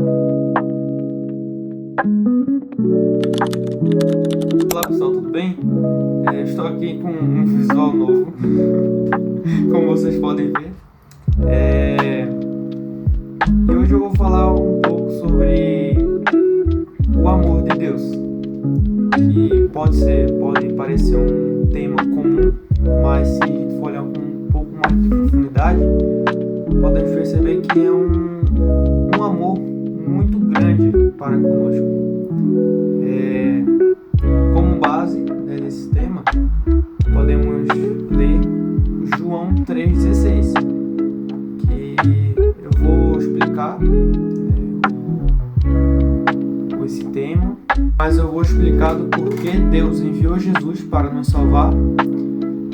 Olá pessoal, tudo bem? Estou aqui com um visual novo, como vocês podem ver. E hoje eu vou falar um pouco sobre o amor de Deus, que pode parecer um tema comum, mas se a gente for olhar com um pouco mais de profundidade, podemos perceber que é um amor muito grande para conosco. Como base desse tema, podemos ler João 3,16, que eu vou explicar esse tema, mas eu vou explicar do porquê Deus enviou Jesus para nos salvar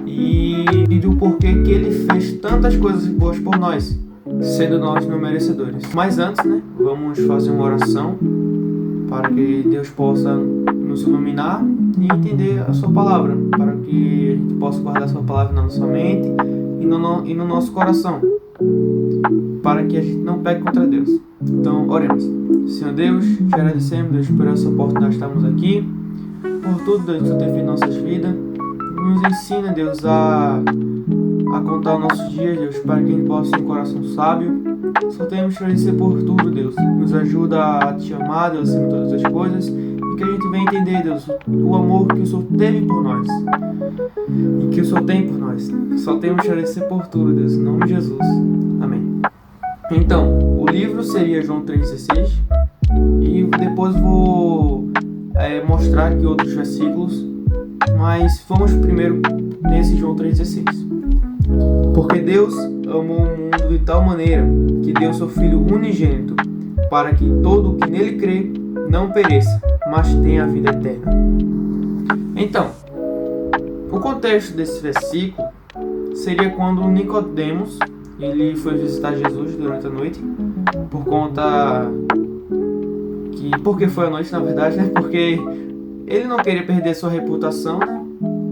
e do porquê que Ele fez tantas coisas boas por nós, sendo nós não merecedores. Mas antes, vamos fazer uma oração para que Deus possa nos iluminar e entender a sua palavra, para que a gente possa guardar a sua palavra na nossa mente e no nosso coração, para que a gente não peque contra Deus. Então, oremos. Senhor Deus, te agradecemos, Deus, por essa oportunidade de estarmos aqui, por tudo, Deus, que tu tem feito em nossas vidas. Nos ensina, Deus, a contar os nossos dias, Deus, para que a gente possa ter um coração sábio. Só temos que agradecer por tudo, Deus. Nos ajuda a te amar, Deus, acima de todas as coisas, e que a gente venha entender, Deus, o amor que o Senhor teve por nós e que o Senhor tem por nós. Só temos que agradecer por tudo, Deus, em nome de Jesus. Amém. Então, o livro seria João 3,16 e depois vou mostrar aqui outros versículos, mas vamos primeiro nesse João 3,16. Porque Deus amou o mundo de tal maneira que deu seu Filho unigênito, para que todo o que nele crê não pereça, mas tenha a vida eterna. Então, o contexto desse versículo seria quando Nicodemos ele foi visitar Jesus durante a noite, porque foi à noite, na verdade, porque ele não queria perder sua reputação,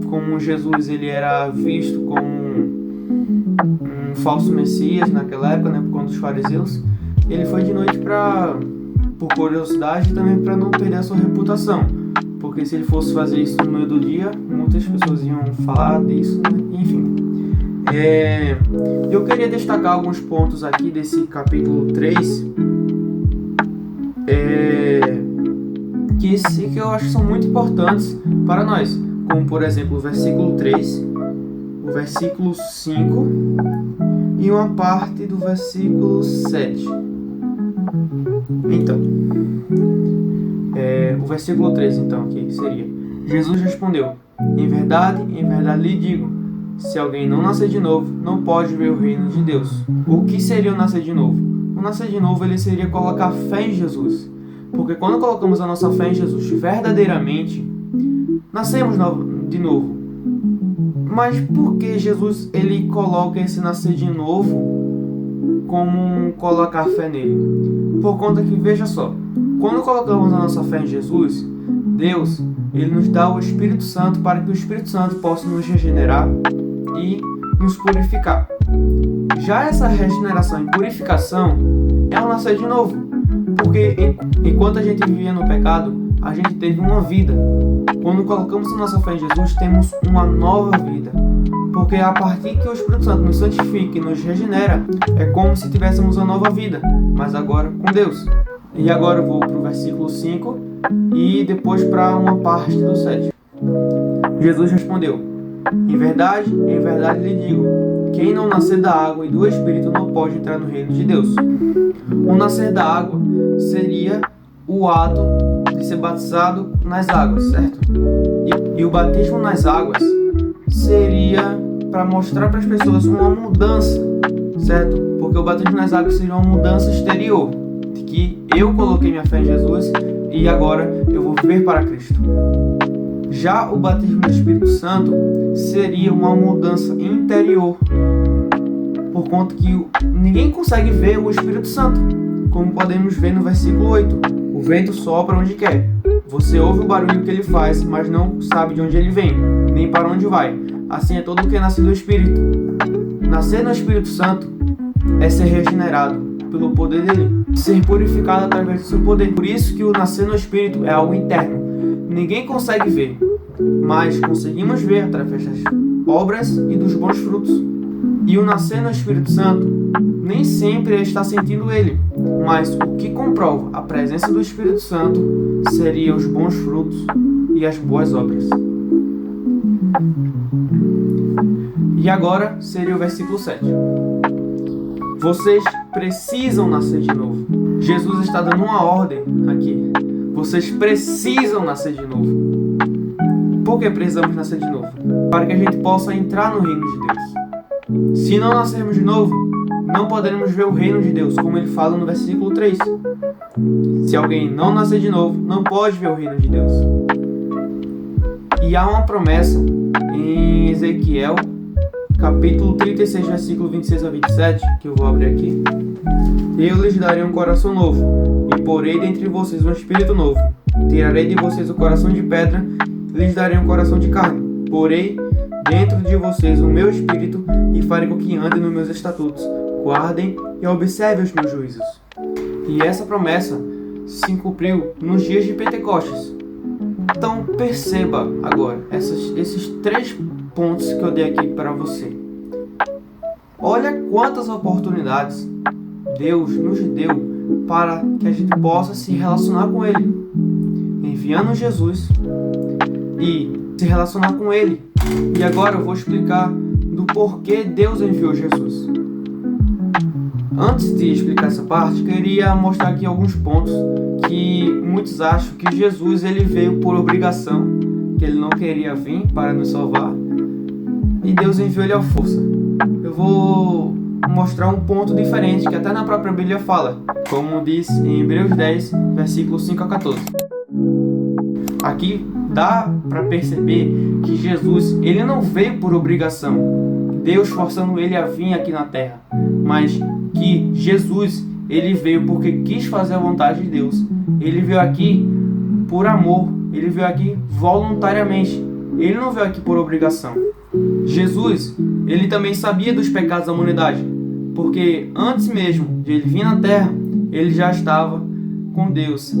como Jesus ele era visto como um falso messias naquela época, por conta dos fariseus. Ele foi de noite por curiosidade e também para não perder a sua reputação, porque se ele fosse fazer isso no meio do dia, muitas pessoas iam falar disso, enfim. Eu queria destacar alguns pontos aqui desse capítulo 3, que eu acho que são muito importantes para nós, como por exemplo o versículo 3, o versículo 5 e uma parte do versículo 7. Então, o versículo 3 então aqui seria: Jesus respondeu: em verdade lhe digo, se alguém não nascer de novo, não pode ver o reino de Deus. O que seria o nascer de novo? O nascer de novo ele seria colocar fé em Jesus, porque quando colocamos a nossa fé em Jesus verdadeiramente, nascemos de novo. Mas por que Jesus ele coloca esse nascer de novo como colocar fé nele? Por conta que, veja só, quando colocamos a nossa fé em Jesus, Deus ele nos dá o Espírito Santo para que o Espírito Santo possa nos regenerar e nos purificar. Já essa regeneração e purificação é o nascer de novo, porque enquanto a gente vivia no pecado, a gente teve uma vida. Quando colocamos a nossa fé em Jesus, temos uma nova vida, porque a partir que o Espírito Santo nos santifica e nos regenera, é como se tivéssemos uma nova vida, mas agora com Deus. E agora eu vou para o versículo 5 e depois para uma parte do 7. Jesus respondeu: em verdade lhe digo, quem não nascer da água e do Espírito não pode entrar no reino de Deus. O nascer da água seria o ato de ser batizado nas águas, certo? E o batismo nas águas seria para mostrar para as pessoas uma mudança, certo? Porque o batismo nas águas seria uma mudança exterior, de que eu coloquei minha fé em Jesus e agora eu vou viver para Cristo. Já o batismo do Espírito Santo seria uma mudança interior, por conta que ninguém consegue ver o Espírito Santo, como podemos ver no versículo 8. O vento sopra onde quer. Você ouve o barulho que ele faz, mas não sabe de onde ele vem, nem para onde vai. Assim é todo o que nasce do Espírito. Nascer no Espírito Santo é ser regenerado pelo poder dele. ser purificado através do seu poder. Por isso que o nascer no Espírito é algo interno. Ninguém consegue ver, mas conseguimos ver através das obras e dos bons frutos. E o nascer no Espírito Santo nem sempre é estar sentindo ele, mas o que comprova a presença do Espírito Santo seria os bons frutos e as boas obras. E agora seria o versículo 7. Vocês precisam nascer de novo. Jesus está dando uma ordem aqui. Vocês precisam nascer de novo. Por que precisamos nascer de novo? Para que a gente possa entrar no reino de Deus. Se não nascermos de novo, não poderemos ver o reino de Deus, como ele fala no versículo 3. Se alguém não nascer de novo, não pode ver o reino de Deus. E há uma promessa em Ezequiel, capítulo 36, versículo 26 a 27, que eu vou abrir aqui. Eu lhes darei um coração novo, e porei dentre vocês um espírito novo. Tirarei de vocês o coração de pedra, e lhes darei um coração de carne. Porei dentro de vocês o meu espírito, e farei com que andem nos meus estatutos, guardem e observem os meus juízos. E essa promessa se cumpriu nos dias de Pentecostes. Então perceba agora esses 3 pontos que eu dei aqui para você. Olha quantas oportunidades Deus nos deu para que a gente possa se relacionar com Ele, enviando Jesus e se relacionar com Ele. E agora eu vou explicar do porquê Deus enviou Jesus. Antes de explicar essa parte, queria mostrar aqui alguns pontos que muitos acham que Jesus ele veio por obrigação, que ele não queria vir para nos salvar, e Deus enviou ele à força. Eu vou mostrar um ponto diferente, que até na própria Bíblia fala, como diz em Hebreus 10, versículos 5 a 14. Aqui dá para perceber que Jesus ele não veio por obrigação, Deus forçando ele a vir aqui na terra, mas que Jesus ele veio porque quis fazer a vontade de Deus. Ele veio aqui por amor, ele veio aqui voluntariamente, ele não veio aqui por obrigação. Jesus, ele também sabia dos pecados da humanidade, porque antes mesmo de ele vir na terra, ele já estava com Deus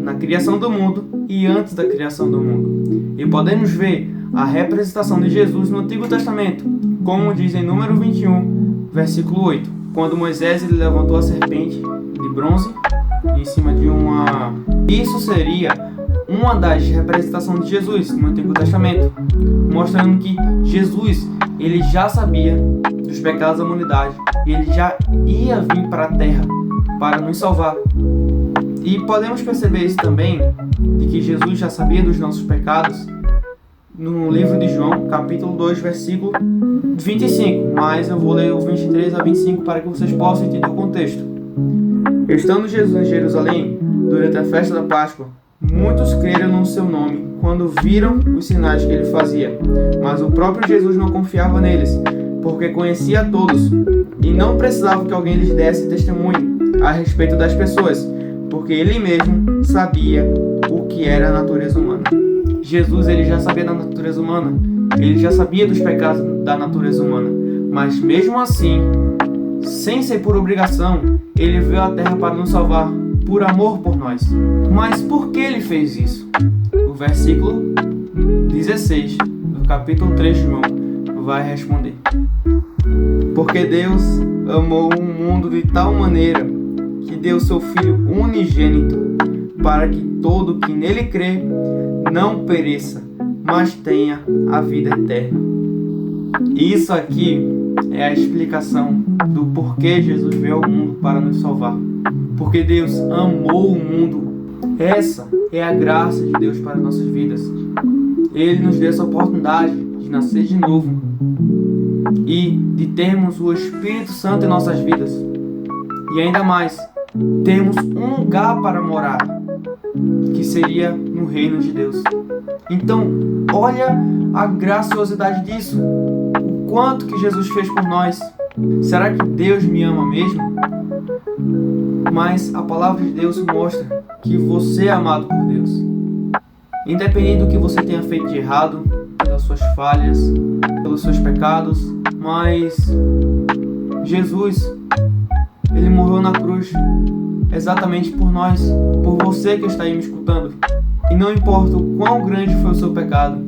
na criação do mundo e antes da criação do mundo. E podemos ver a representação de Jesus no Antigo Testamento, como diz em Número 21, versículo 8, quando Moisés ele levantou a serpente de bronze em cima de uma... Isso seria uma das representações de Jesus no Antigo Testamento, mostrando que Jesus ele já sabia dos pecados da humanidade e ele já ia vir para a terra para nos salvar. E podemos perceber isso também, de que Jesus já sabia dos nossos pecados, no livro de João, capítulo 2, versículo 25, mas eu vou ler o 23 a 25 para que vocês possam entender o contexto. Estando Jesus em Jerusalém, durante a festa da Páscoa, muitos creram no seu nome quando viram os sinais que ele fazia, mas o próprio Jesus não confiava neles, porque conhecia a todos, e não precisava que alguém lhes desse testemunho a respeito das pessoas, porque ele mesmo sabia o que era a natureza humana. Jesus ele já sabia da natureza humana, ele já sabia dos pecados da natureza humana, mas mesmo assim, sem ser por obrigação, ele veio à terra para nos salvar, por amor por nós. Mas por que ele fez isso? O versículo 16 do capítulo 3 de João vai responder. Porque Deus amou o mundo de tal maneira que deu seu Filho unigênito, para que todo que nele crê não pereça, mas tenha a vida eterna. Isso aqui é a explicação do porquê Jesus veio ao mundo para nos salvar. Porque Deus amou o mundo. Essa é a graça de Deus para as nossas vidas. Ele nos deu essa oportunidade de nascer de novo e de termos o Espírito Santo em nossas vidas. E ainda mais, termos um lugar para morar, que seria no reino de Deus. Então, olha a graciosidade disso. O quanto que Jesus fez por nós. Será que Deus me ama mesmo? Mas a palavra de Deus mostra que você é amado por Deus. Independente do que você tenha feito de errado, pelas suas falhas, pelos seus pecados, mas Jesus, ele morreu na cruz. exatamente por nós, por você que está aí me escutando. E não importa o quão grande foi o seu pecado,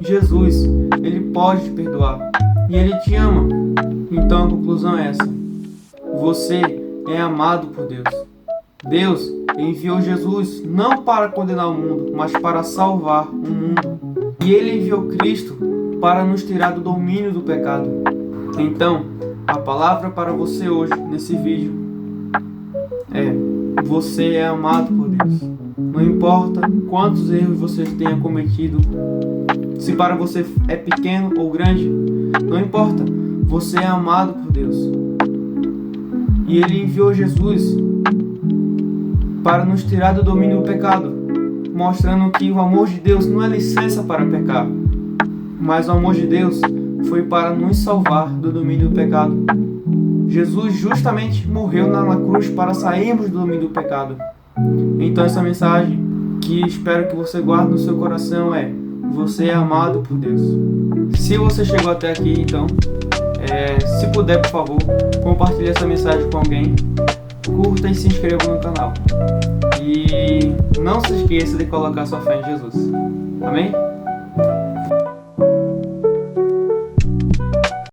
Jesus, Ele pode te perdoar e Ele te ama. Então a conclusão é essa: você é amado por Deus. Deus enviou Jesus não para condenar o mundo, mas para salvar o mundo. E Ele enviou Cristo para nos tirar do domínio do pecado. Então, a palavra para você hoje, nesse vídeo, é: você é amado por Deus. Não importa quantos erros você tenha cometido, se para você é pequeno ou grande, não importa, você é amado por Deus. E Ele enviou Jesus para nos tirar do domínio do pecado, mostrando que o amor de Deus não é licença para pecar, mas o amor de Deus foi para nos salvar do domínio do pecado. Jesus justamente morreu na cruz para sairmos do domínio do pecado. Então essa mensagem que espero que você guarde no seu coração é: você é amado por Deus. Se você chegou até aqui, então, se puder, por favor, compartilhe essa mensagem com alguém, curta e se inscreva no canal. E não se esqueça de colocar sua fé em Jesus. Amém?